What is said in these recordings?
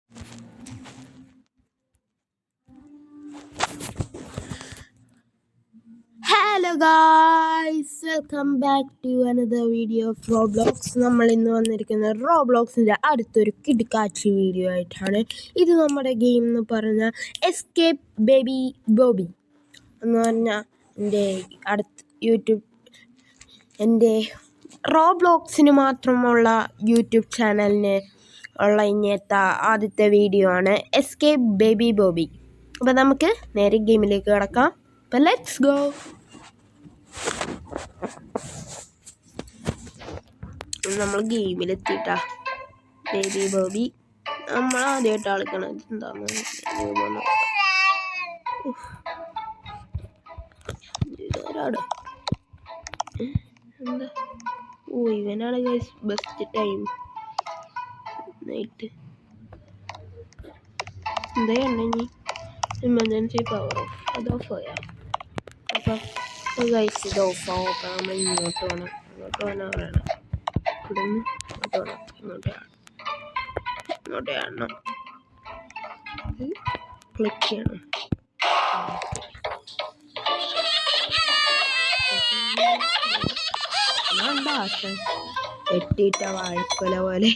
Hello guys, welcome back to another video of Roblox. നമ്മൾ ഇന്ന് വന്നിരിക്കുന്ന റോബ്ലോക്സിൻ്റെ അടുത്തൊരു കിടുക്കാച്ചി വീഡിയോ ആയിട്ടാണ്. ഇത് നമ്മുടെ ഗെയിം എന്ന് പറഞ്ഞാൽ എസ്കേപ്പ് ബേബി ബോബി എന്ന് പറഞ്ഞാൽ എൻ്റെ റോബ്ലോക്സിന് മാത്രമുള്ള യൂട്യൂബ് ചാനലിന് ഉള്ള ഇങ്ങനത്തെ ആദ്യത്തെ വീഡിയോ ആണ് എസ്കേപ്പ് ബേബി ബോബി. അപ്പോൾ നമുക്ക് നേരെ ഗെയിമിലേക്ക് കിടക്കാം. അപ്പോൾ ലെറ്റ്സ് ഗോ. നമ്മൾ ഗെയിമിലെത്തിയിട്ടാ ബേബി ബോബി. നമ്മൾ ആദ്യമായിട്ട് കളിക്കണം. എന്താണ് എന്താ? ഓ, ഇവനാണ് ഗൈസ് ബെസ്റ്റ് ടൈം നൈറ്റ്. എന്താ ഉണ്ടെങ്കിൽ എമർജൻസി പവർ ഓഫ് അത് ഓഫ് ചെയ്യാം. അപ്പോൾ ഗൈസ് ഇത് ഓഫ് ആക്കാം. നമ്മൾ ഇങ്ങോട്ട് വേണം പറയണം. ഇവിടുന്ന് ഇങ്ങോട്ട് വേണം, ഇങ്ങോട്ട് കാണണം. ക്ലിക്ക് ചെയ്യണം. കെട്ടിയിട്ട വാഴക്കൊല പോലെ.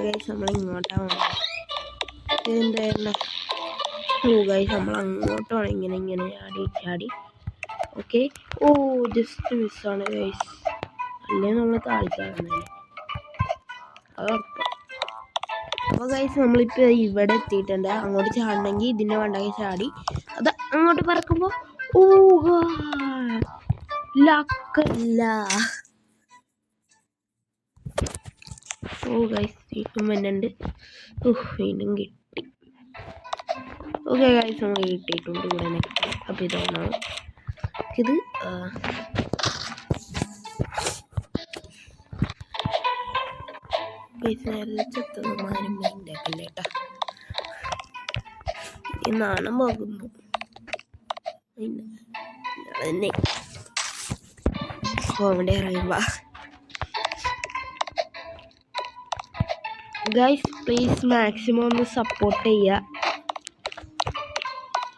ഗൈസ് നമ്മൾ ഇങ്ങോട്ടാണ് എന്തായിരുന്നു. ഗൈസ് നമ്മൾ അങ്ങോട്ട് വേണം. ഇങ്ങനെ ചാടി. ഓക്കെ. ഓ, ജസ്റ്റ് മിസ്സാണ് ഗൈസ്. അല്ലേ നമ്മൾ താഴ്ത്താറുണ്ടല്ലേ, അതുറപ്പ്. അപ്പോൾ ഗൈസ് നമ്മളിപ്പോൾ ഇവിടെ എത്തിയിട്ടുണ്ട്. അങ്ങോട്ട് ചാടണമെങ്കിൽ ഇതിൻ്റെ വണ്ടകെ ചാടി അത് അങ്ങോട്ട് പറക്കുമ്പോൾ ലക്കല്ല. ഓ ഗൈസ് വീണ്ടും വന്നുണ്ട്. വീണ്ടും കിട്ടി. ഓക്കെ ഗൈസ് നമ്മൾ കിട്ടിയിട്ടുണ്ട് ഇവിടെ നെക്സ്റ്റ്. അപ്പോൾ ഇതാണ് ഇത്. ചത്തമാരും മൈൻഡാക്കല്ലേ കേട്ടാ. നാണം പോകുന്നു തന്നെ കോമഡി അറിയുമ്പോ. ഗൈസ് പ്ലീസ് മാക്സിമം ഒന്ന് സപ്പോർട്ട് ചെയ്യുക.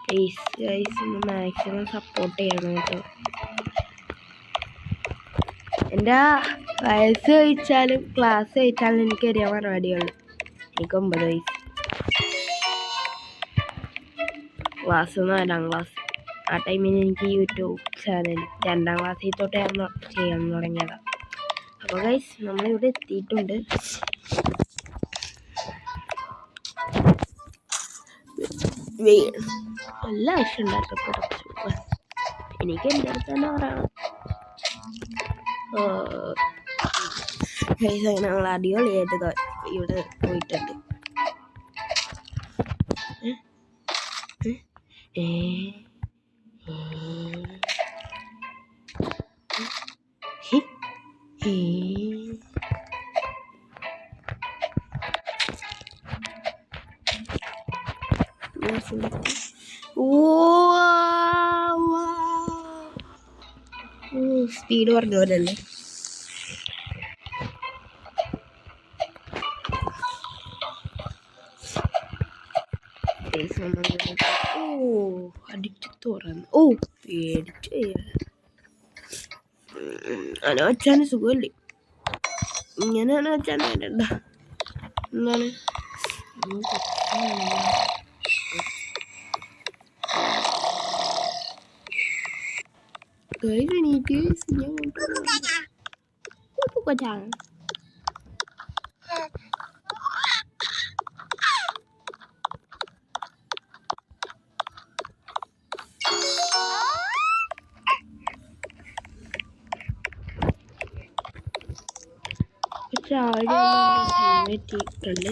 പ്ലീസ് ഗൈസ് ഒന്ന് മാക്സിമം സപ്പോർട്ട് ചെയ്യണം കേട്ടോ. എൻ്റെ വയസ്സ് കഴിച്ചാലും ക്ലാസ് കഴിച്ചാലും എനിക്കറിയാൻ പരിപാടിയുള്ളൂ. എനിക്ക് 9 വയസ്സ്. Class 4ാം class. ആ ടൈമിന് എനിക്ക് യൂട്യൂബ് ചാനൽ 2ാം ക്ലാസ്സിൽ തൊട്ട് ഞാൻ ചെയ്യാൻ തുടങ്ങിയതാണ്. അപ്പോൾ ഗൈസ് നമ്മളിവിടെ എത്തിയിട്ടുണ്ട്. നല്ല ആവശ്യം ഉണ്ടാക്കപ്പെട്ടു. എനിക്ക് എൻ്റെ അടുത്ത് തന്നെ പറയണം. ഗൈസ് അങ്ങനെ നമ്മൾ അടിപൊളിയായിട്ട് ഇവിടെ പോയിട്ടുണ്ട്. സ്പീഡ് പറഞ്ഞ പോലല്ലേ. അടിച്ചു തുറന്നു. പേടിച്ച് അനവച്ചാന് സുഖമല്ലേ. ഇങ്ങനെയാണ് വെച്ചാൽ വേണ്ട. എന്താണ് എനിക്ക് കൊച്ചാണ്. എത്തിയിട്ടുണ്ട്.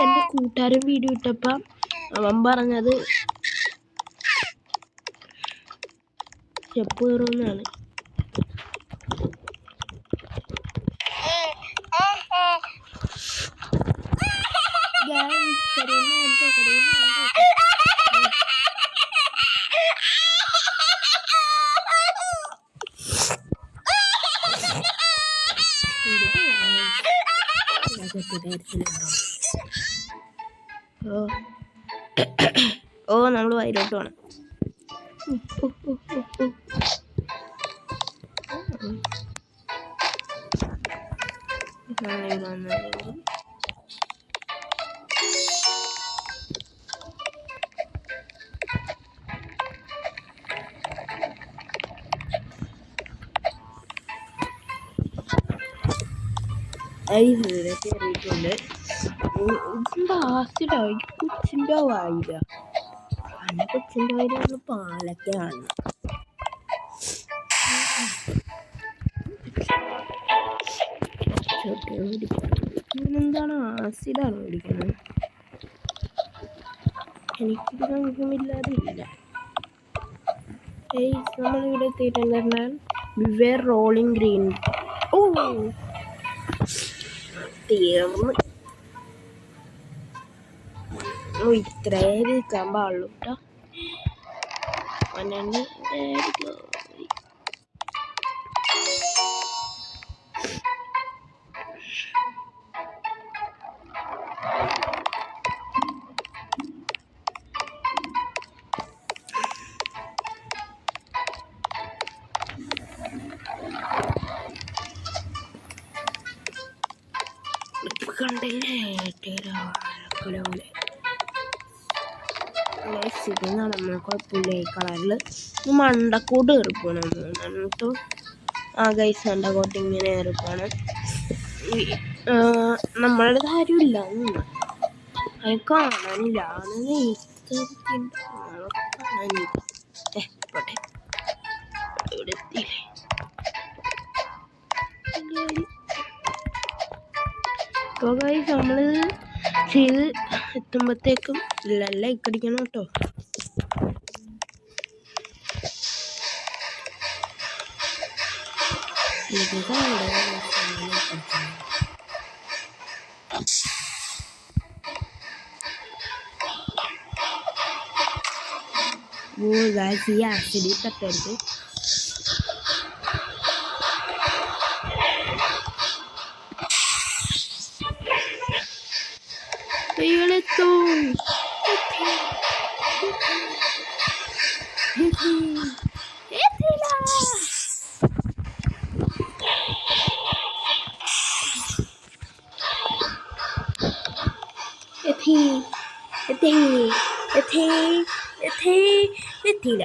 എൻ്റെ കൂട്ടുകാരൻ വീഡിയോ ഇട്ടപ്പം അവൻ പറഞ്ഞത് സ്റ്റെപ്പ് കയറുമെന്നാണ്. ഓ നമ്മൾ വയലോട്ട് വേണം. കയറിയിട്ടുണ്ട്. ആസിഡായി കൊച്ചിൻ്റെ വായില കൊച്ചിൻ്റെ വായിലാണ് പാലൊക്കെയാണ്. എന്താണ് ആസിഡാണ് മേടിക്കുന്നത്? എനിക്കിത് സംഭവമില്ലാതെ ഇല്ല. നമ്മളിവിടെ എത്തിയിട്ടുണ്ട്. വിവേർ റോളിംഗ് ഗ്രീൻ. ഓ തീർന്ന്. ഇത്രേ നിൽക്കാൻ പാടുള്ളൂ കേട്ടോ. കണ്ടില്ലേ പോലെ ഇത് നമ്മൾ കുഴപ്പമില്ല. ഈ കളറിൽ മണ്ടക്കോട്ട് കയറിപ്പോണ് എന്നിട്ട് ഗൈസ് മണ്ടക്കോട്ട് ഇങ്ങനെ കയറിപ്പോണ്. നമ്മളുടെ കാര്യമില്ല അത് കാണാനില്ല. കാണാനില്ല. പോട്ടെ, ഇവിടെ എത്തിയില്ലേ? അപ്പോൾ ഗൈസ് നമ്മൾ ചെയ്ത് എത്തുമ്പോഴത്തേക്കും ലൈക്ക് അടിക്കണം കേട്ടോ. ഈ ആസിഡ് തട്ടരുത്. കൈകളെത്തോ എത്തിയില്ല.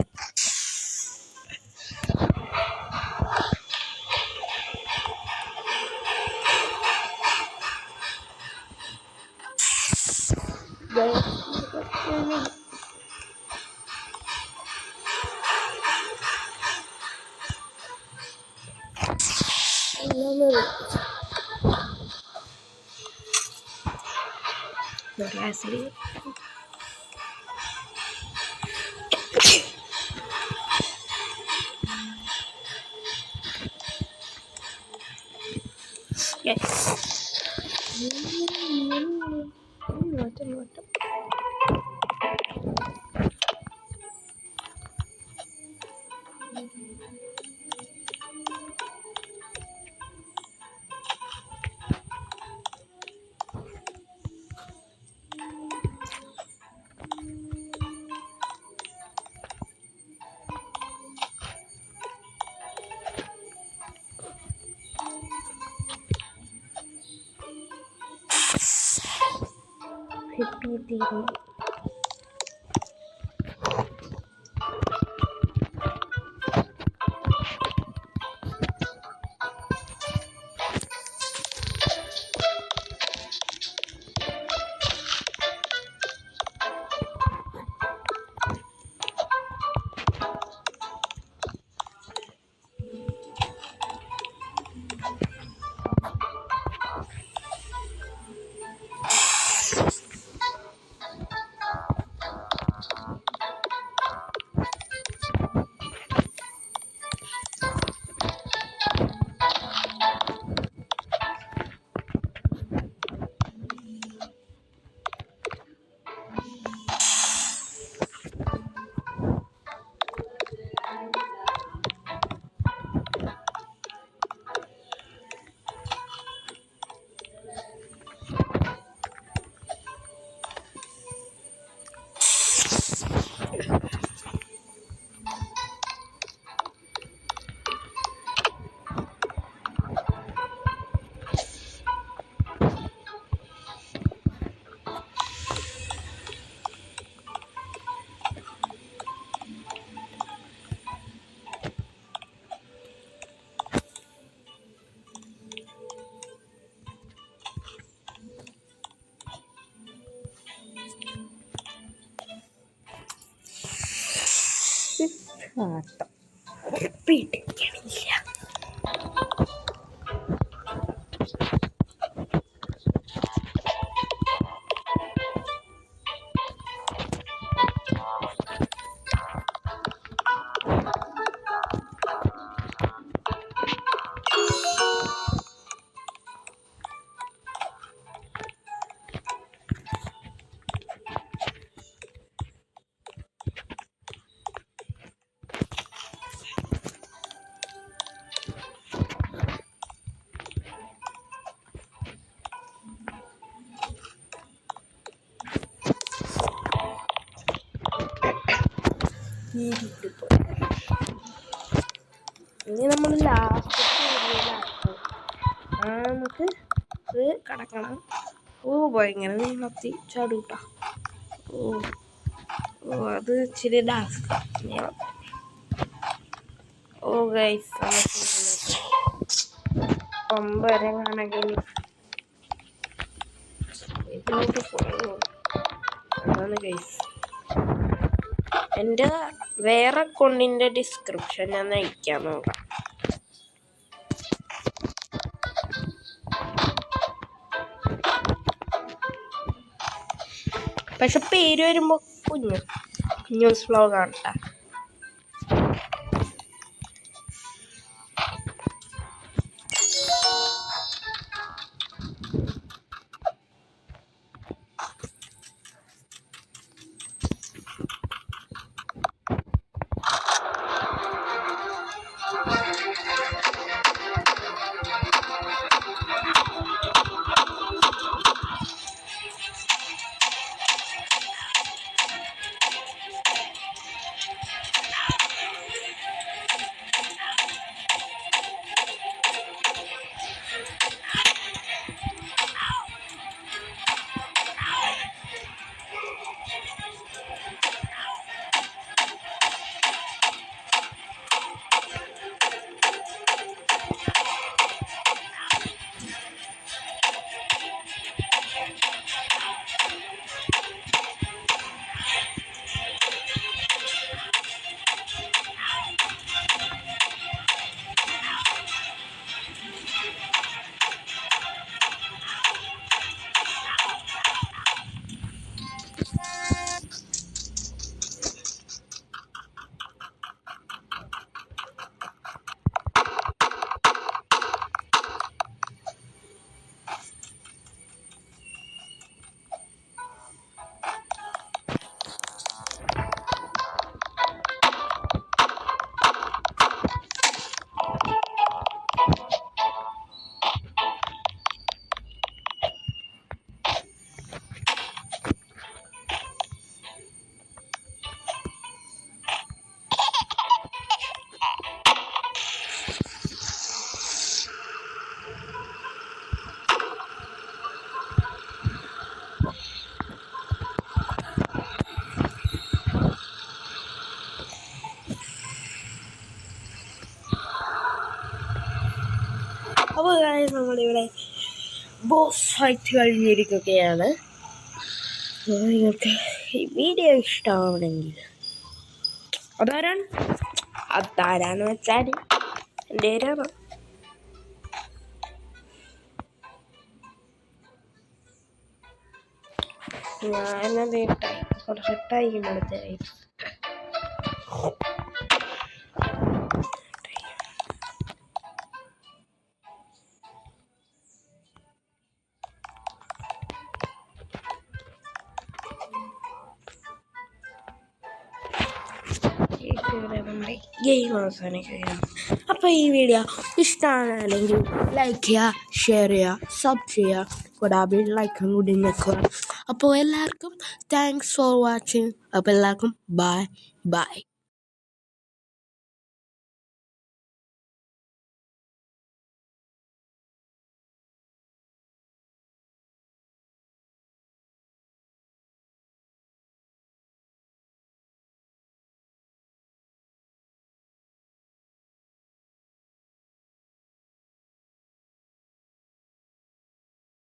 ആട്ടം പിടിക്കണില്ല. ഇനി നമ്മൾ ലാസ്റ്റ് നമുക്ക് ഇത് കടക്കണം. ഭയങ്കര നീളത്തി ചാടൂട്ടാ. അത് ഇച്ചിരി ടാസ്ക്. ഗൈസ് വരെ ആണെങ്കിൽ ഇതിലോട്ട് പോകും. അതാണ് ഗൈസ്. എൻ്റെ വേറെ അക്കൗണ്ടിൻ്റെ ഡിസ്ക്രിപ്ഷൻ ഞാൻ അയക്കാൻ നോക്കാം. പക്ഷെ പേര് വരുമ്പോൾ കുഞ്ഞൂസ് വ്ലോഗാണ് കേട്ടോ. അപ്പോൾ നമ്മളിവിടെ ബോസ് ഫൈറ്റ് കഴിഞ്ഞിരിക്കുകയാണ്. നിങ്ങൾക്ക് ഈ വീഡിയോ ഇഷ്ടമാവണമെങ്കിൽ അതാരാന്ന് വെച്ചാൽ എൻ്റെ പേരാണ്. ഞാനത് കുറച്ച് ടൈം എടുത്തായി. നമ്മുടെ ഗെയിം അവസാനിക്കുകയാണ്. അപ്പോൾ ഈ വീഡിയോ ഇഷ്ടമാണെങ്കിൽ ലൈക്ക് ചെയ്യുക, ഷെയർ ചെയ്യുക, സബ് ചെയ്യുക, കൂടാതെ ലൈക്കും കൂടി നിൽക്കുക. അപ്പോൾ എല്ലാവർക്കും താങ്ക്സ് ഫോർ വാച്ചിങ്. അപ്പോൾ എല്ലാവർക്കും ബൈ ബൈ.